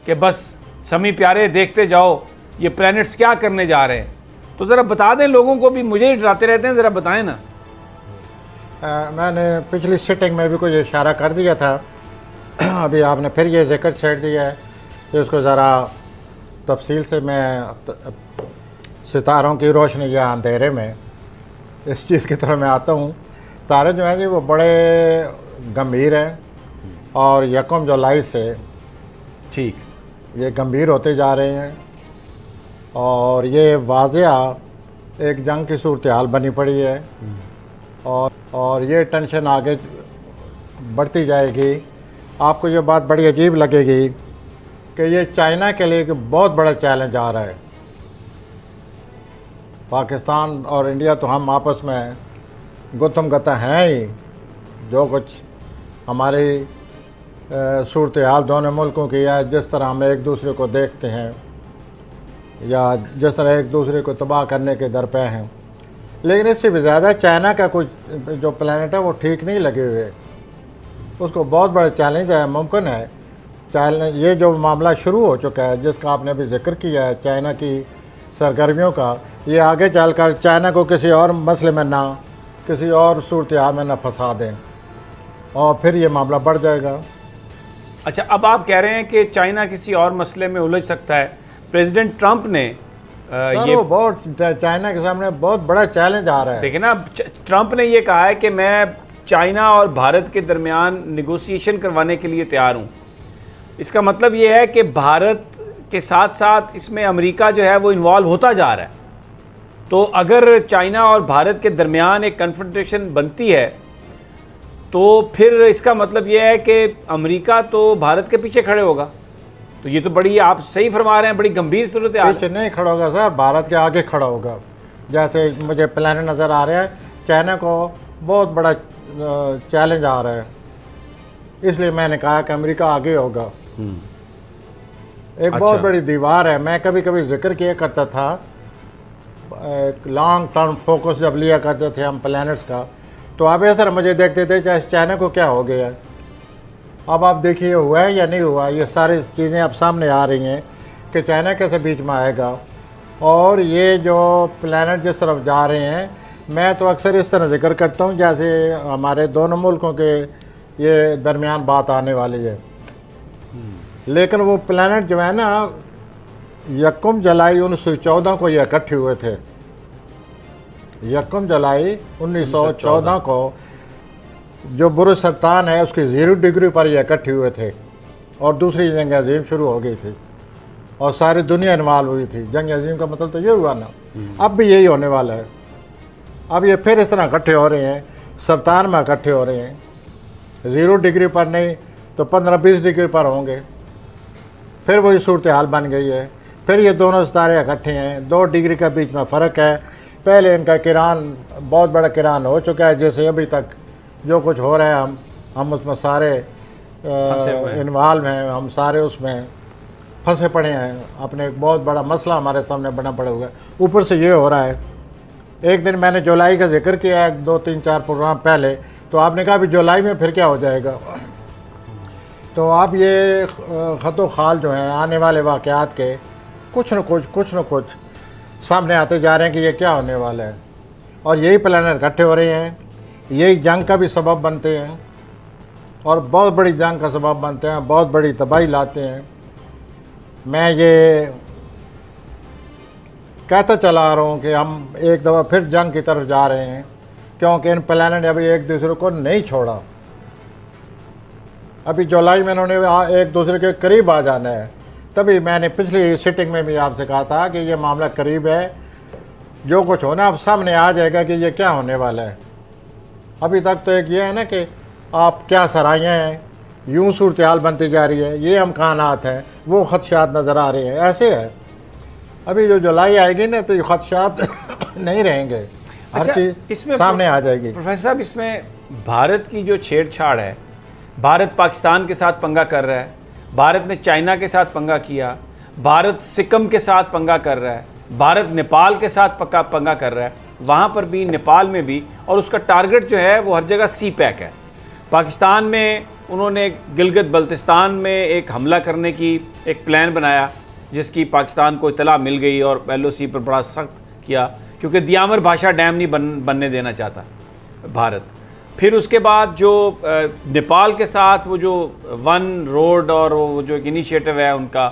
कि बस समी प्यारे देखते जाओ ये प्लैनेट्स क्या करने जा रहे हैं? तो ज़रा बता दें लोगों को भी, मुझे ही डराते रहते हैं, ज़रा बताएं ना। मैंने पिछली सिटिंग में भी कुछ इशारा कर दिया था, अभी आपने फिर ये जिक्र छेड़ दिया है कि उसको ज़रा तफसील से मैं सितारों की रोशनी या अंधेरे में इस चीज़ की तरफ मैं आता हूँ। तारे जो हैं जी वो बड़े गंभीर हैं और यकम जुलाई से ठीक ये गंभीर होते जा रहे हैं और ये वाज़िया एक जंग की सूरत हाल बनी पड़ी है और ये टेंशन आगे बढ़ती जाएगी। आपको ये बात बड़ी अजीब लगेगी कि ये चाइना के लिए एक बहुत बड़ा चैलेंज आ रहा है। पाकिस्तान और इंडिया तो हम आपस में गुत्थम गत्ता हैं ही, जो कुछ हमारी सूरत हाल दोनों मुल्कों की है, जिस तरह हम एक दूसरे को देखते हैं या जिस तरह एक दूसरे को तबाह करने के दर पे हैं, लेकिन इससे भी ज़्यादा चाइना का कुछ जो प्लानट है वो ठीक नहीं लगे हुए, उसको बहुत बड़ा चैलेंज है। मुमकिन है चाइना, ये जो मामला शुरू हो चुका है जिसका आपने अभी जिक्र किया है चाइना की सरगर्मियों का, ये आगे चलकर चाइना को किसी और मसले में ना, किसी और सूरत हाल में ना फंसा दें और फिर ये मामला बढ़ जाएगा। अच्छा, अब आप कह रहे हैं कि चाइना किसी और मसले में उलझ सकता है। प्रेसिडेंट ट्रंप ने ये बहुत चाइना के सामने बहुत बड़ा चैलेंज आ रहा है। देखिए ना, ट्रंप ने ये कहा है कि मैं चाइना और भारत के दरमियान निगोशिएशन करवाने के लिए तैयार हूँ। इसका मतलब ये है कि भारत के साथ साथ इसमें अमेरिका जो है वो इन्वॉल्व होता जा रहा है। तो अगर चाइना और भारत के दरमियान एक कन्फ्रंटेशन बनती है तो फिर इसका मतलब ये है कि अमेरिका तो भारत के पीछे खड़े होगा। तो ये तो बड़ी, आप सही फरमा रहे हैं, बड़ी गंभीर सूरत हाल। पीछे नहीं खड़ा होगा सर, भारत के आगे खड़ा होगा। जैसे मुझे प्लान नज़र आ रहा है, चाइना को बहुत बड़ा चैलेंज आ रहा है, इसलिए मैंने कहा कि अमेरिका आगे होगा। एक बहुत बड़ी दीवार है। मैं कभी कभी जिक्र किया करता था, एक लॉन्ग टर्म फोकस जब लिया करते थे हम प्लैनेट्स का, तो आप ऐसा मुझे देखते थे चाहे चाइना को क्या हो गया। अब आप देखिए हुआ है या नहीं हुआ, ये सारी चीज़ें अब सामने आ रही हैं कि चाइना कैसे बीच में आएगा और ये जो प्लैनेट जिस तरफ जा रहे हैं। मैं तो अक्सर इस तरह जिक्र करता हूँ जैसे हमारे दोनों मुल्कों के ये दरमियान बात आने वाली है, लेकिन वो प्लैनेट जो है ना, 1 जुलाई 1914 को ये इकट्ठे हुए थे। 1 जुलाई 1914 को जो बुरुज सरतान है उसकी 0 डिग्री पर ये इकट्ठे हुए थे और दूसरी जंग अजीम शुरू हो गई थी और सारी दुनिया इन्वॉल्व हुई थी। जंग अजीम का मतलब तो ये हुआ ना, अब भी यही होने वाला है। अब ये फिर इस तरह इकट्ठे हो रहे हैं, सरतान में इकट्ठे हो रहे हैं, 0 डिग्री पर नहीं तो 15-20 डिग्री पर होंगे। फिर वही सूरत हाल बन गई है। फिर ये दोनों सितारे इकट्ठे हैं, 2 डिग्री का बीच में फ़र्क है। पहले इनका किरान बहुत बड़ा किरान हो चुका है, जैसे अभी तक जो कुछ हो रहा है हम उसमें सारे इन्वॉल्व हैं, हम सारे उसमें फंसे पड़े हैं। अपने एक बहुत बड़ा मसला हमारे सामने बना पड़ा हुआ है, ऊपर से ये हो रहा है। एक दिन मैंने जुलाई का जिक्र किया है 2-3-4 प्रोग्राम पहले, तो आपने कहा अभी जुलाई में फिर क्या हो जाएगा। तो अब ये ख़तो खाल जो हैं आने वाले वाक़यात के कुछ न कुछ सामने आते जा रहे हैं कि ये क्या होने वाला है और यही प्लानट इकट्ठे हो रहे हैं, यही जंग का भी सबब बनते हैं और बहुत बड़ी जंग का सबब बनते हैं, बहुत बड़ी तबाही लाते हैं। मैं ये कहता चला आ रहा हूँ कि हम एक दफ़ा फिर जंग की तरफ जा रहे हैं, क्योंकि इन प्लानट ने अभी एक दूसरे को नहीं छोड़ा। अभी जुलाई में इन्होंने एक दूसरे के करीब आ जाना है। तभी मैंने पिछली सिटिंग में भी आपसे कहा था कि ये मामला करीब है, जो कुछ होना अब सामने आ जाएगा कि ये क्या होने वाला है। अभी तक तो एक ये है ना कि आप क्या सराहियाँ हैं, यूँ सूरत हाल बनती जा रही है, ये अमकानात हैं, वो खदशात नज़र आ रहे हैं, ऐसे है। अभी जो जुलाई आएगी ना तो ये खदशात नहीं रहेंगे, हर चीज़ सामने आ जाएगी। प्रोफेसर साहब, इसमें भारत की जो छेड़छाड़ है, भारत पाकिस्तान के साथ पंगा कर रहा है, भारत ने चाइना के साथ पंगा किया, भारत सिक्किम के साथ पंगा कर रहा है, भारत नेपाल के साथ पंगा कर रहा है, वहाँ पर भी नेपाल में भी, और उसका टारगेट जो है वो हर जगह सी पैक है। पाकिस्तान में उन्होंने गिलगित बल्तिस्तान में एक हमला करने की एक प्लान बनाया, जिसकी पाकिस्तान को इतला मिल गई और LOC पर बड़ा सख्त किया, क्योंकि दियामर भाषा डैम नहीं बनने देना चाहता भारत। फिर उसके बाद जो नेपाल के साथ वो जो वन रोड और वो जो एक इनिशिएटिव है उनका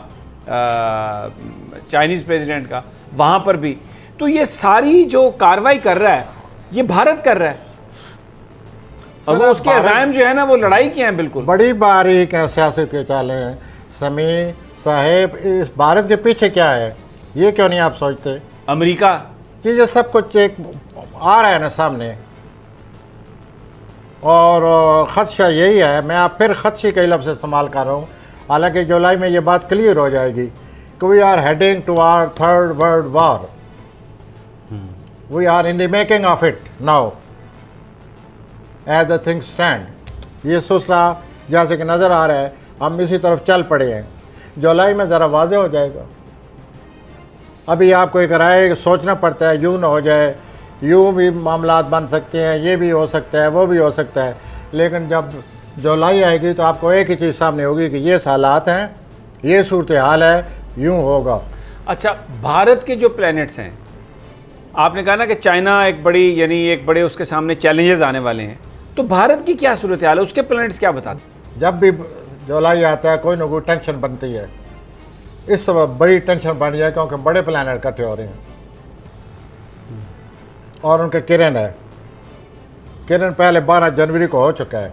चाइनीज़ प्रेसिडेंट का, वहाँ पर भी, तो ये सारी जो कार्रवाई कर रहा है ये भारत कर रहा है। और वो उसके अज़ाइम जो है ना वो लड़ाई के हैं बिल्कुल। बड़ी बारीक है सियासत के चाले हैं समी साहेब। इस भारत के पीछे क्या है ये क्यों नहीं आप सोचते? अमेरिका कि ये सब कुछ एक आ रहा है ना सामने, और ख़दशा यही है। मैं आप फिर ख़दशे के लफ्ज़ इस्तेमाल कर रहा हूँ, हालांकि जुलाई में ये बात क्लियर हो जाएगी कि we are heading to our third world war. We are in the making of it now as the things stand. ये सिलसिला जैसे कि नज़र आ रहा है, हम इसी तरफ चल पड़े हैं। जुलाई में ज़रा वाज़ेह हो जाएगा। अभी आपको एक राय सोचना पड़ता है, यूँ ना हो जाए, यूँ भी मामलात बन सकते हैं, ये भी हो सकता है, वो भी हो सकता है। लेकिन जब जुलाई आएगी तो आपको एक ही चीज़ सामने होगी कि ये हालात हैं, ये सूरत हाल है, यूँ होगा। अच्छा, भारत के जो प्लैनेट्स हैं, आपने कहा ना कि चाइना एक बड़ी, यानी एक बड़े उसके सामने चैलेंजेस आने वाले हैं, तो भारत की क्या सूरत हाल है, उसके प्लैनेट्स क्या बताते? जब भी जुलाई आता है कोई ना कोई टेंशन बनती है। इस सब बड़ी टेंशन बन जाए क्योंकि बड़े प्लैनेट इकट्ठे हो रहे हैं और उनके किरण है। किरण पहले 12 जनवरी को हो चुका है।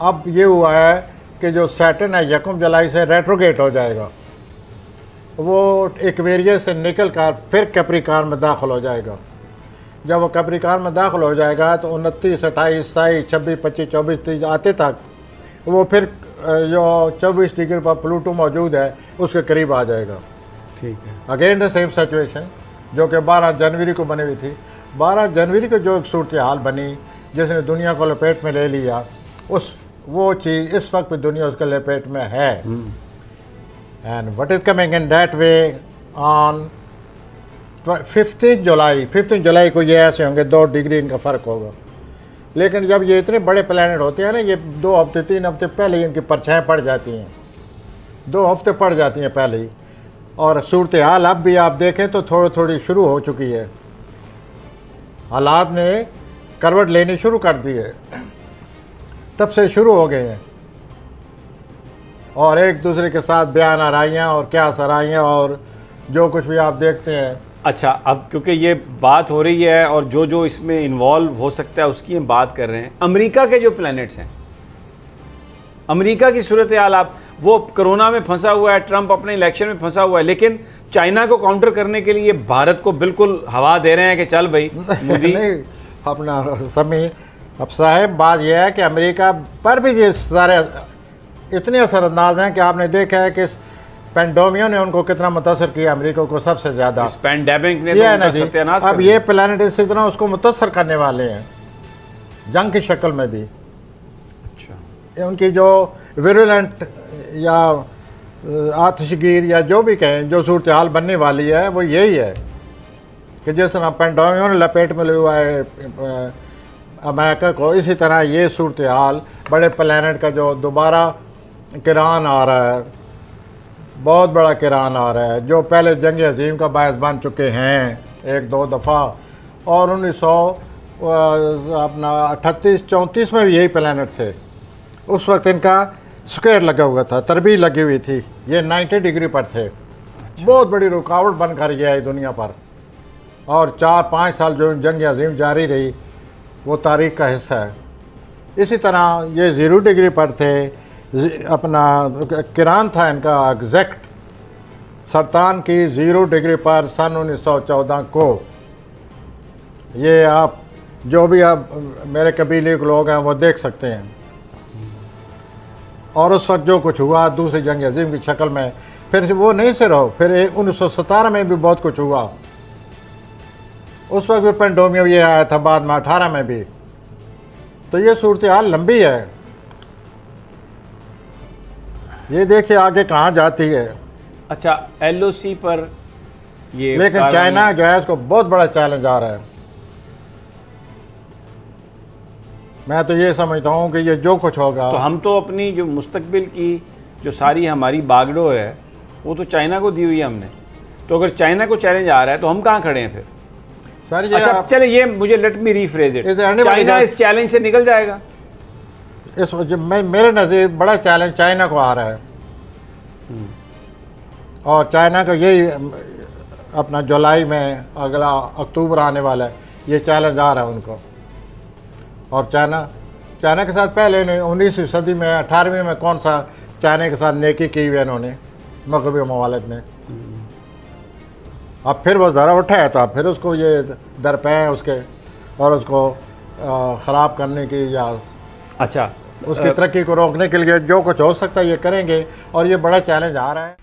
अब ये हुआ है कि जो सैटर्न है 1 जुलाई से रेट्रोगेट हो जाएगा, वो एक्वेरियस से निकल कर फिर कैप्रिकॉर्न में दाखिल हो जाएगा। जब वो कैप्रिकॉर्न में दाखिल हो जाएगा तो 29, 28, 27, 26, 25, 24, 30 आते तक वो फिर जो 24 डिग्री पर प्लूटो मौजूद है उसके करीब आ जाएगा। ठीक है, अगेन द सेम सिचुएशन जो कि 12 जनवरी को बनी हुई थी। 12 जनवरी को जो एक सूरत हाल बनी जिसने दुनिया को लपेट में ले लिया, वो चीज़ इस वक्त भी दुनिया उसके लपेट में है। And what is coming in that way on 15 जुलाई को ये ऐसे होंगे 2 डिग्री इनका फ़र्क होगा। लेकिन जब ये इतने बड़े प्लैनेट होते हैं ना, ये 2 हफ्ते 3 हफ्ते पहले ही इनकी परछाएं पड़ जाती हैं, 2 हफ्ते पड़ जाती हैं पहले ही। और सूरत हाल अब भी आप देखें तो थोड़ी थोड़ी शुरू हो चुकी है, हालात ने करवट लेनी शुरू कर दी है, तब से शुरू हो गए हैं। और एक दूसरे के साथ बयान आराइयाँ और क्या सराइयाँ और जो कुछ भी आप देखते हैं। अच्छा, अब क्योंकि ये बात हो रही है और जो जो इसमें इन्वॉल्व हो सकता है उसकी हम बात कर रहे हैं। अमेरिका के जो प्लैनेट्स हैं, अमेरिका की सूरत हाल, आप वो कोरोना में फंसा हुआ है, ट्रंप अपने इलेक्शन में फंसा हुआ है, लेकिन चाइना को काउंटर करने के लिए भारत को बिल्कुल हवा दे रहे हैं कि चल भाई मोदी। नहीं अपना समी अब साहब, बात यह है कि अमेरिका पर भी ये सारे इतने असरअंदाज हैं कि आपने देखा है कि पेंडेमिक ने उनको कितना मुतासर किया, अमेरिका को सबसे ज़्यादा। इस पेंडेमिक ने ये है तो ना जी। सत्यानाश अब कर ये प्लानट इसी तरह उसको मुतासर करने वाले हैं, जंग की शक्ल में भी। अच्छा, उनकी जो विरुलेंट या आतिशगीर या जो भी कहें, जो सूरत हाल बनने वाली है वो यही है कि जिस तरह पेंडेमिक ने लपेट में लिया हुआ है अमेरिका को, इसी तरह ये सूरत हाल बड़े प्लानट का जो दोबारा किरान आ रहा है, बहुत बड़ा किरान आ रहा है, जो पहले जंग अजीम का बायस बन चुके हैं 1-2 दफ़ा। और 1938-34 में भी यही प्लानट थे। उस वक्त इनका स्क्वायर लगा हुआ था, तरबीज लगी हुई थी, ये 90 डिग्री पर थे। बहुत बड़ी रुकावट बनकर ये आई दुनिया पर। और 4-5 साल जो जंग अजीम जारी रही वो तारीख का हिस्सा है। इसी तरह ये 0 डिग्री पर थे, अपना किरान था इनका एग्जैक्ट सरतान की 0 डिग्री पर सन 1914 को। ये आप जो भी आप मेरे कबीले के लोग हैं वो देख सकते हैं। और उस वक्त जो कुछ हुआ दूसरी जंग अजीम की शक्ल में, फिर वो नहीं से रहो, फिर 1917 में भी बहुत कुछ हुआ। उस वक्त भी पेंडेमिक ये आया था, बाद में 18 में भी। तो ये सूरत हाल लंबी है, ये देखिए आगे कहाँ जाती है। अच्छा, LOC पर ये, लेकिन चाइना जो है उसको बहुत बड़ा चैलेंज आ रहा है। मैं तो ये समझता हूँ कि ये जो कुछ होगा, तो हम तो अपनी जो मुस्तकबिल की जो सारी हमारी बागडोर है वो तो चाइना को दी हुई है हमने। तो अगर चाइना को चैलेंज आ रहा है तो हम कहाँ खड़े हैं फिर? सर ये अच्छा चले, ये मुझे let me rephrase it, Is there anybody China else? इस चैलेंज से निकल जाएगा? इस मेरे नज़दीक बड़ा चैलेंज चाइना को आ रहा है, और चाइना का यही अपना जुलाई में, अगला अक्टूबर आने वाला है, ये चैलेंज आ रहा है उनको। और चाइना के साथ पहले ने 19वीं सदी में 18वीं में कौन सा चाइना के साथ नेकी की हुई है इन्होंने, मगरबी ममालिक ने। अब फिर वो ज़रा उठाया था, फिर उसको ये दरपे उसके और उसको ख़राब करने की या अच्छा उसकी तरक्की को रोकने के लिए जो कुछ हो सकता है ये करेंगे, और ये बड़ा चैलेंज आ रहा है।